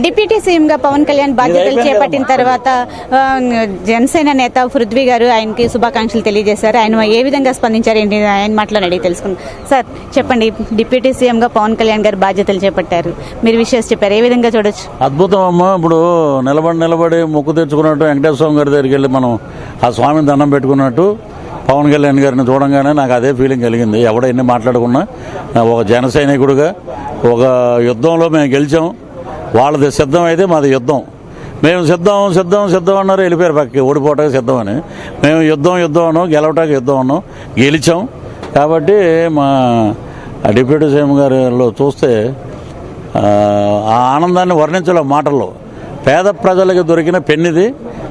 Deputy CM గా పవన్ కళ్యాణ్ బాధ్యతలు చేపట్టిన తర్వాత జనసేన నేత పృథ్వీ గారు ఆయనకి శుభాకాంక్షలు తెలియజేశారు. ఆయన ఏ విధంగా స్పందించారు ఏంటి ఆయన మాటలను అడిగి తెలుసుకున్నాం. సార్ చెప్పండి, డిప్యూటీ సీఎం గా పవన్ కళ్యాణ్ గారు బాధ్యతలు చేపట్టారు, మీరు విషయాలు చెప్పారు, ఏ విధంగా చూడొచ్చు? అద్భుతం అమ్మా. ఇప్పుడు నిలబడి మొక్కు తెచ్చుకున్నట్టు వెంకటేశ్వర స్వామి గారి దగ్గరికి వెళ్ళి మనం ఆ స్వామిని దండం పెట్టుకున్నట్టు పవన్ కళ్యాణ్ గారిని చూడంగానే నాకు అదే ఫీలింగ్ కలిగింది. ఎవడ ఎన్ని మాట్లాడుకున్నా ఒక జన సైనికుడిగా ఒక యుద్ధంలో మేము గెలిచాం, వాళ్ళది సిద్ధం అయితే మాది యుద్ధం. మేము సిద్ధం అన్నారు, వెళ్ళిపోయారు పక్కకి, ఓడిపోవటానికి సిద్ధం అని. మేము యుద్ధం అన్నాం, గెలవటానికి యుద్ధం అన్నాం, గెలిచాం. కాబట్టి మా డిప్యూటీ సీఎం గారిలో చూస్తే ఆ ఆనందాన్ని వర్ణించలేం మాటల్లో. పేద ప్రజలకు దొరికిన పెన్నిది.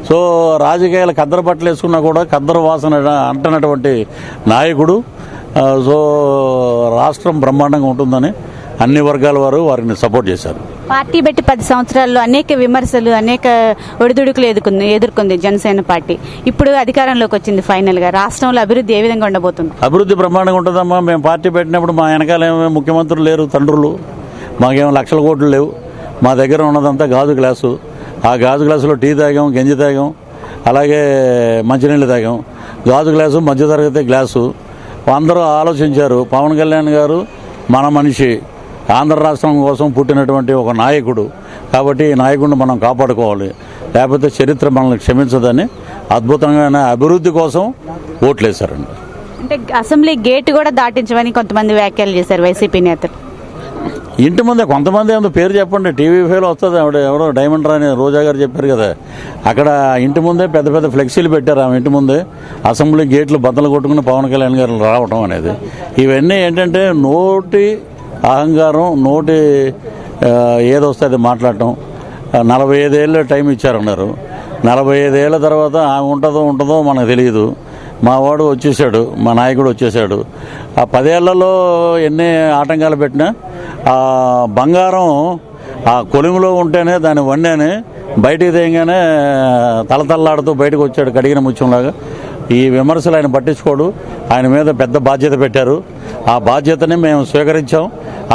సో రాజకీయాలు కద్దరు బట్టలు వేసుకున్నా కూడా కద్దరు వాసన అంటున్నటువంటి నాయకుడు. సో రాష్ట్రం బ్రహ్మాండంగా ఉంటుందని అన్ని వర్గాల వారు వారిని సపోర్ట్ చేశారు. పార్టీ బట్టి 10 సంవత్సరాల్లో అనేక విమర్శలు, అనేక ఒడిదుడుకులు ఎదుర్కొంది జనసేన పార్టీ. ఇప్పుడు అధికారంలోకి వచ్చింది. ఫైనల్ గా రాష్ట్రంలో అభివృద్ధి ఏ విధంగా ఉండబోతుంది? అభివృద్ధి బ్రహ్మాండంగా ఉంటుందమ్మా. మేము పార్టీ పెట్టినప్పుడు మా వెనకాల ఏమో ముఖ్యమంత్రులు లేరు, తండ్రులు. మాకేమో లక్షల కోట్లు లేవు. మా దగ్గర ఉన్నదంతా గాజు గ్లాసు. ఆ గాజు గ్లాసులో టీ తాగాం, గంజి తాగాం, అలాగే మంచినీళ్ళు తాగాం. గాజు గ్లాసు, మధ్యతరగతి గ్లాసు. అందరూ ఆలోచించారు. పవన్ కళ్యాణ్ గారు మన మనిషి, ఆంధ్ర రాష్ట్రం కోసం పుట్టినటువంటి ఒక నాయకుడు. కాబట్టి ఈ నాయకుడిని మనం కాపాడుకోవాలి, లేకపోతే చరిత్ర మనల్ని క్షమించదని అద్భుతమైన అభివృద్ధి కోసం ఓట్లేశారండి. అంటే అసెంబ్లీ గేట్ కూడా దాటించమని కొంతమంది వ్యాఖ్యలు చేశారు వైసీపీ నేతలు. ఇంటి ముందే కొంతమంది ఏమో పేరు చెప్పండి, టీవీ5లో వస్తుంది. ఆవిడ ఎవరో డైమండ్ రాని రోజా గారు చెప్పారు కదా, అక్కడ ఇంటి ముందే పెద్ద పెద్ద ఫ్లెక్సీలు పెట్టారు. ఆమె ఇంటి ముందే అసెంబ్లీ గేట్లు బద్దలు కొట్టుకుని పవన్ కళ్యాణ్ గారు రావడం అనేది, ఇవన్నీ ఏంటంటే నోటి అహంకారం, నోటి ఏదొస్తే అది మాట్లాడటం. 45 ఏళ్ళ టైం ఇచ్చారన్నారు. 45 ఏళ్ల తర్వాత ఆమె ఉంటుందో మనకు తెలియదు. మా వాడు వచ్చేసాడు, మా నాయకుడు వచ్చేసాడు. ఆ 10 ఏళ్లలో ఎన్ని ఆటంకాలు పెట్టినా ఆ బంగారం ఆ కొలిమిలో ఉంటేనే దాన్ని వండానే బయటికి తీయగానే తలతల్లాడుతూ బయటకు వచ్చాడు కడిగిన ముత్యంలాగా. ఈ విమర్శలు ఆయన పట్టించుకోడు. ఆయన మీద పెద్ద బాధ్యత పెట్టారు. ఆ బాధ్యతని మేము స్వీకరించాం.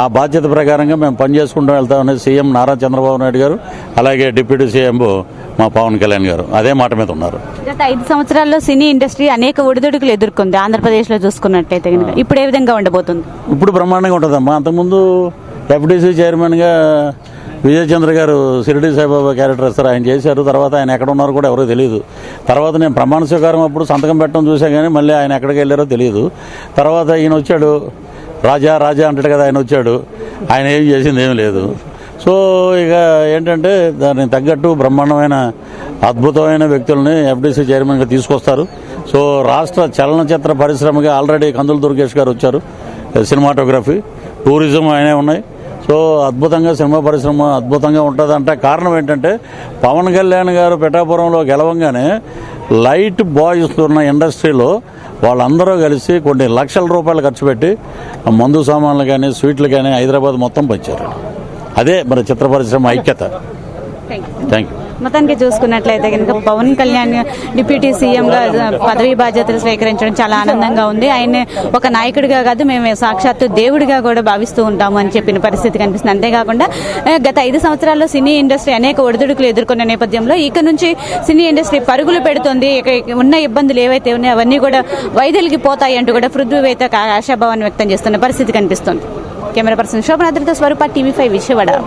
ఆ బాధ్యత ప్రకారంగా మేము పనిచేసుకుంటూ వెళ్తామని సీఎం నారా చంద్రబాబు నాయుడు గారు, అలాగే డిప్యూటీ సీఎం మా పవన్ కళ్యాణ్ గారు అదే మాట మీద ఉన్నారు. గత 5 సంవత్సరాల్లో సినీ ఇండస్ట్రీ అనేక ఒడిదుడుకులు ఎదుర్కొంది. ఆంధ్రప్రదేశ్లో చూసుకున్నట్లయితే కనుక ఇప్పుడు ఏ విధంగా ఉండబోతుంది? ఇప్పుడు బ్రహ్మాండంగా ఉంటుందమ్మా. అంతకుముందు ఎఫ్డీసీ చైర్మన్గా విజయచంద్ర గారు షిరిడి సాయిబాబా క్యారెక్టర్ ఇస్తారు, ఆయన చేశారు. తర్వాత ఆయన ఎక్కడ ఉన్నారో కూడా ఎవరో తెలియదు. తర్వాత నేను ప్రమాణ స్వీకారం అప్పుడు సంతకం పెట్టడం చూసా, కానీ మళ్ళీ ఆయన ఎక్కడికి వెళ్ళారో తెలియదు. తర్వాత ఈయన వచ్చాడు, రాజా అంటాడు కదా, ఆయన వచ్చాడు. ఆయన ఏం చేసింది ఏమీ లేదు. సో ఇక ఏంటంటే దానికి తగ్గట్టు బ్రహ్మాండమైన అద్భుతమైన వ్యక్తుల్ని ఎఫ్డీసీ చైర్మన్గా తీసుకొస్తారు. సో రాష్ట్ర చలనచిత్ర పరిశ్రమగా ఆల్రెడీ కందుల దుర్గేష్ గారు వచ్చారు. సినిమాటోగ్రఫీ, టూరిజం ఆయనే ఉన్నాయి. సో అద్భుతంగా సినిమా పరిశ్రమ అద్భుతంగా ఉంటుందంటే కారణం ఏంటంటే పవన్ కళ్యాణ్ గారు పిఠాపురంలో గెలవంగానే లైట్ బాయ్స్ ఉన్న ఇండస్ట్రీలో వాళ్ళందరూ కలిసి కొన్ని లక్షల రూపాయలు ఖర్చు పెట్టి మందు సామాన్లు కానీ స్వీట్లు కానీ హైదరాబాద్ మొత్తం పంచారు. అదే మన చిత్ర పరిశ్రమ ఐక్యత. Thank you. మొత్తానికి చూసుకున్నట్లయితే కనుక పవన్ కళ్యాణ్ డిప్యూటీ సీఎంగా పదవీ బాధ్యతలు స్వీకరించడం చాలా ఆనందంగా ఉంది. ఆయన ఒక నాయకుడిగా కాదు, మేము సాక్షాత్తు దేవుడిగా కూడా భావిస్తూ ఉంటాము అని చెప్పిన పరిస్థితి కనిపిస్తుంది. అంతేకాకుండా గత 5 సంవత్సరాల్లో సినీ ఇండస్ట్రీ అనేక ఒడిదుడుకులు ఎదుర్కొన్న నేపథ్యంలో ఇక నుంచి సినీ ఇండస్ట్రీ పరుగులు పెడుతుంది. ఇక ఉన్న ఇబ్బందులు ఏవైతే ఉన్నాయో అవన్నీ కూడా వైదొలిగి పోతాయి అంటూ కూడా పృథ్వీ ఆశాభావాన్ని వ్యక్తం చేస్తున్న పరిస్థితి కనిపిస్తుంది. కెమెరా పర్సన్ శోభనాద్రితో స్వరూప, టీవీ5 విజయవాడ.